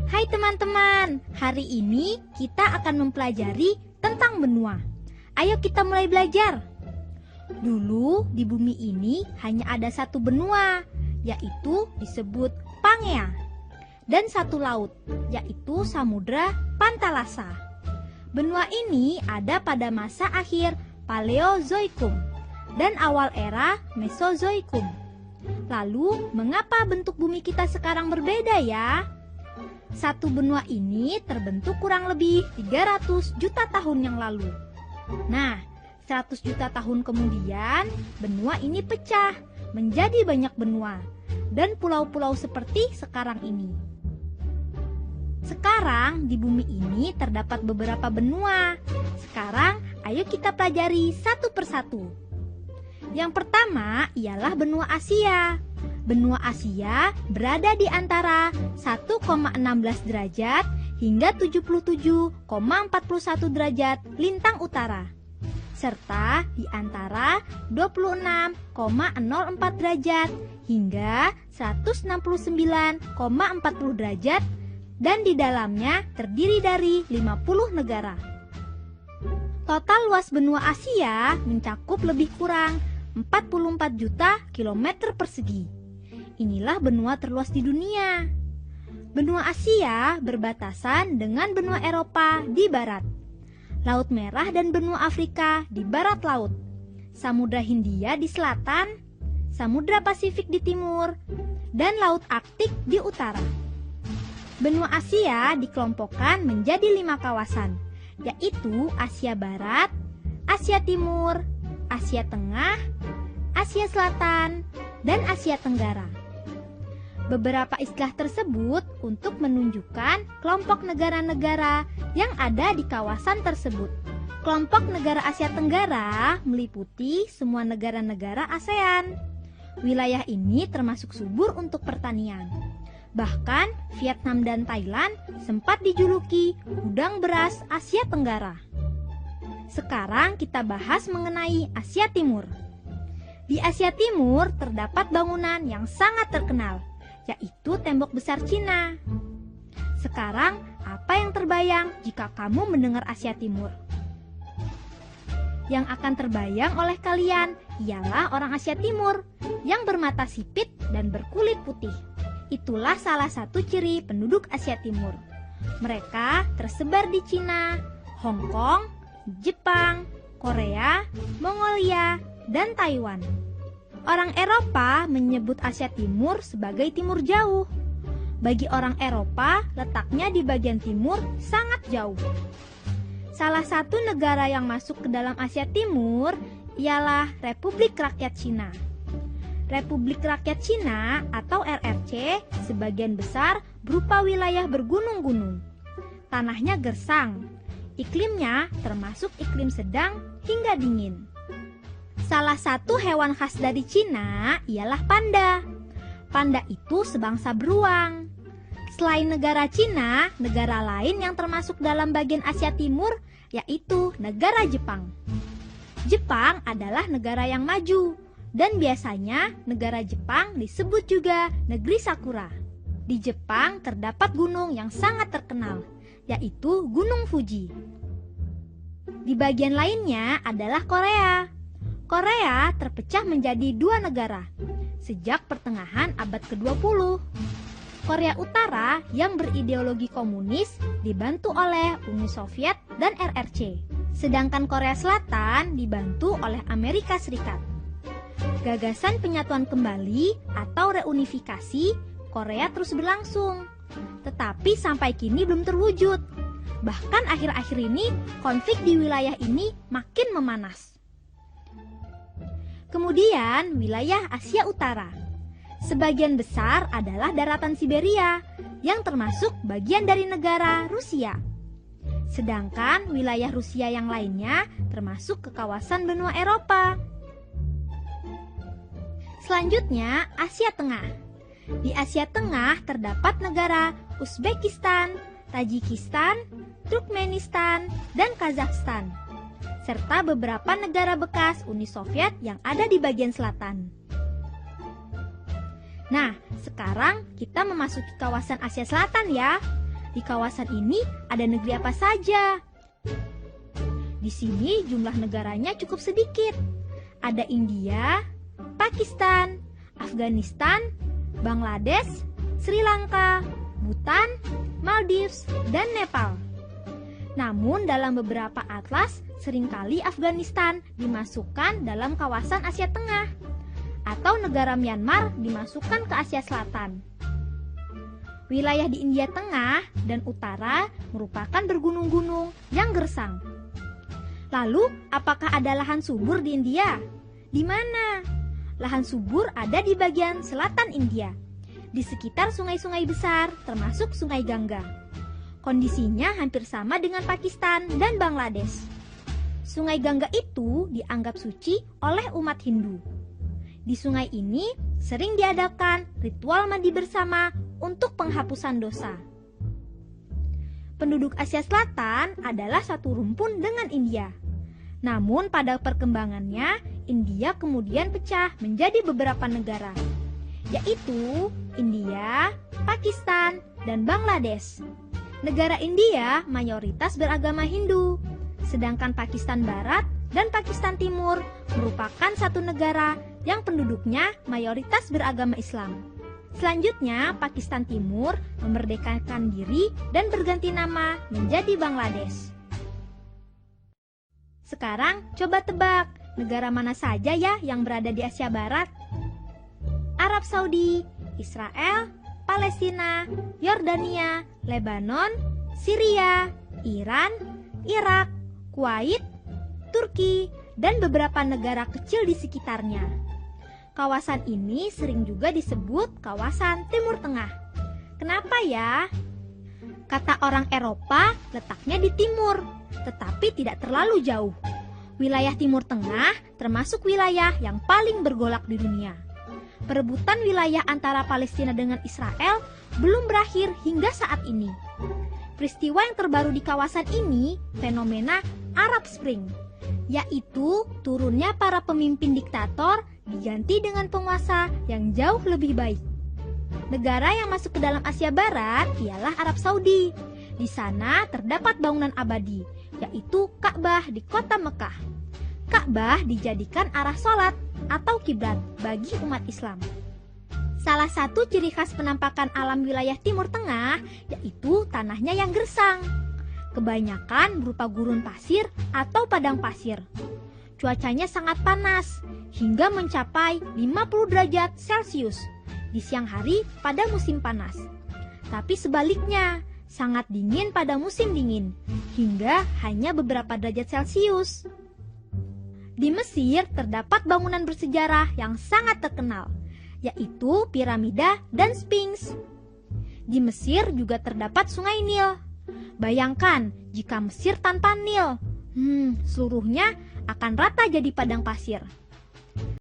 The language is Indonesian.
Hai teman-teman, hari ini kita akan mempelajari tentang benua. Ayo kita mulai belajar. Dulu di bumi ini hanya ada satu benua, yaitu disebut Pangea. Dan satu laut, yaitu Samudra Pantalasa. Benua ini ada pada masa akhir Paleozoikum dan awal era Mesozoikum. Lalu, mengapa bentuk bumi kita sekarang berbeda ya? Satu benua ini terbentuk kurang lebih 300 juta tahun yang lalu. Nah, 100 juta tahun kemudian, benua ini pecah menjadi banyak benua dan pulau-pulau seperti sekarang ini. Sekarang di bumi ini terdapat beberapa benua. Sekarang, ayo kita pelajari satu persatu. Yang pertama ialah benua Asia. Benua Asia berada di antara 1,16 derajat hingga 77,41 derajat lintang utara, serta di antara 26,04 derajat hingga 169,40 derajat, dan di dalamnya terdiri dari 50 negara. Total luas benua Asia mencakup lebih kurang 44 juta kilometer persegi. Inilah benua terluas di dunia. Benua Asia berbatasan dengan benua Eropa di barat, Laut Merah dan benua Afrika di barat laut, Samudra Hindia di selatan, Samudra Pasifik di timur, dan Laut Arktik di utara. Benua Asia dikelompokkan menjadi 5 kawasan, yaitu Asia Barat, Asia Timur, Asia Tengah, Asia Selatan, dan Asia Tenggara. Beberapa istilah tersebut untuk menunjukkan kelompok negara-negara yang ada di kawasan tersebut. Kelompok negara Asia Tenggara meliputi semua negara-negara ASEAN. Wilayah ini termasuk subur untuk pertanian. Bahkan Vietnam dan Thailand sempat dijuluki gudang beras Asia Tenggara. Sekarang kita bahas mengenai Asia Timur. Di Asia Timur terdapat bangunan yang sangat terkenal, yaitu Tembok Besar Cina. Sekarang, apa yang terbayang jika kamu mendengar Asia Timur? Yang akan terbayang oleh kalian ialah orang Asia Timur yang bermata sipit dan berkulit putih. Itulah salah satu ciri penduduk Asia Timur. Mereka tersebar di Cina, Hong Kong, Jepang, Korea, Mongolia, dan Taiwan. Orang Eropa menyebut Asia Timur sebagai Timur Jauh. Bagi orang Eropa, letaknya di bagian timur sangat jauh. Salah satu negara yang masuk ke dalam Asia Timur ialah Republik Rakyat Cina. Republik Rakyat Cina atau RRC sebagian besar berupa wilayah bergunung-gunung. Tanahnya gersang. Iklimnya termasuk iklim sedang hingga dingin. Salah satu hewan khas dari Cina ialah panda. Panda itu sebangsa beruang. Selain negara Cina, negara lain yang termasuk dalam bagian Asia Timur yaitu negara Jepang. Jepang adalah negara yang maju, dan biasanya negara Jepang disebut juga negeri Sakura. Di Jepang terdapat gunung yang sangat terkenal, yaitu Gunung Fuji. Di bagian lainnya adalah Korea. Korea terpecah menjadi 2 negara sejak pertengahan abad ke-20. Korea Utara yang berideologi komunis dibantu oleh Uni Soviet dan RRC, sedangkan Korea Selatan dibantu oleh Amerika Serikat. Gagasan penyatuan kembali atau reunifikasi Korea terus berlangsung, tetapi sampai kini belum terwujud. Bahkan akhir-akhir ini konflik di wilayah ini makin memanas. Kemudian wilayah Asia Utara. Sebagian besar adalah daratan Siberia yang termasuk bagian dari negara Rusia. Sedangkan wilayah Rusia yang lainnya termasuk ke kawasan benua Eropa. Selanjutnya Asia Tengah. Di Asia Tengah terdapat negara Uzbekistan, Tajikistan, Turkmenistan, dan Kazakhstan, serta beberapa negara bekas Uni Soviet yang ada di bagian selatan. Nah, sekarang kita memasuki kawasan Asia Selatan ya. di kawasan ini ada negeri apa saja? Di sini jumlah negaranya cukup sedikit. Ada India, Pakistan, Afghanistan, Bangladesh, Sri Lanka, Bhutan, Maldives, dan Nepal. Namun dalam beberapa atlas, seringkali Afghanistan dimasukkan dalam kawasan Asia Tengah, atau negara Myanmar dimasukkan ke Asia Selatan. Wilayah di India Tengah dan Utara merupakan bergunung-gunung yang gersang. Lalu, apakah ada lahan subur di India? Di mana? Lahan subur ada di bagian selatan India, di sekitar sungai-sungai besar, termasuk Sungai Gangga. Kondisinya hampir sama dengan Pakistan dan Bangladesh. Sungai Gangga itu dianggap suci oleh umat Hindu. Di sungai ini sering diadakan ritual mandi bersama untuk penghapusan dosa. Penduduk Asia Selatan adalah satu rumpun dengan India. Namun pada perkembangannya, India kemudian pecah menjadi beberapa negara, yaitu India, Pakistan, dan Bangladesh. Negara India mayoritas beragama Hindu, sedangkan Pakistan Barat dan Pakistan Timur merupakan satu negara yang penduduknya mayoritas beragama Islam. Selanjutnya, Pakistan Timur memerdekakan diri dan berganti nama menjadi Bangladesh. Sekarang coba tebak, negara mana saja ya yang berada di Asia Barat? Arab Saudi, Israel, Palestina, Yordania, Lebanon, Syria, Iran, Irak, Kuwait, Turki, dan beberapa negara kecil di sekitarnya. Kawasan ini sering juga disebut kawasan Timur Tengah. Kenapa ya? Kata orang Eropa, letaknya di timur, tetapi tidak terlalu jauh. Wilayah Timur Tengah termasuk wilayah yang paling bergolak di dunia. Perebutan wilayah antara Palestina dengan Israel belum berakhir hingga saat ini. Peristiwa yang terbaru di kawasan ini fenomena Arab Spring, yaitu turunnya para pemimpin diktator diganti dengan penguasa yang jauh lebih baik. Negara yang masuk ke dalam Asia Barat ialah Arab Saudi. Di sana terdapat bangunan abadi, yaitu Ka'bah di kota Mekah. Ka'bah dijadikan arah sholat atau kiblat bagi umat Islam. Salah satu ciri khas penampakan alam wilayah Timur Tengah yaitu tanahnya yang gersang. Kebanyakan berupa gurun pasir atau padang pasir. Cuacanya sangat panas, hingga mencapai 50 derajat Celcius di siang hari pada musim panas. Tapi sebaliknya, sangat dingin pada musim dingin, hingga hanya beberapa derajat Celcius. Di Mesir terdapat bangunan bersejarah yang sangat terkenal, yaitu piramida dan Sphinx. Di Mesir juga terdapat sungai Nil. Bayangkan jika Mesir tanpa Nil, seluruhnya akan rata jadi padang pasir.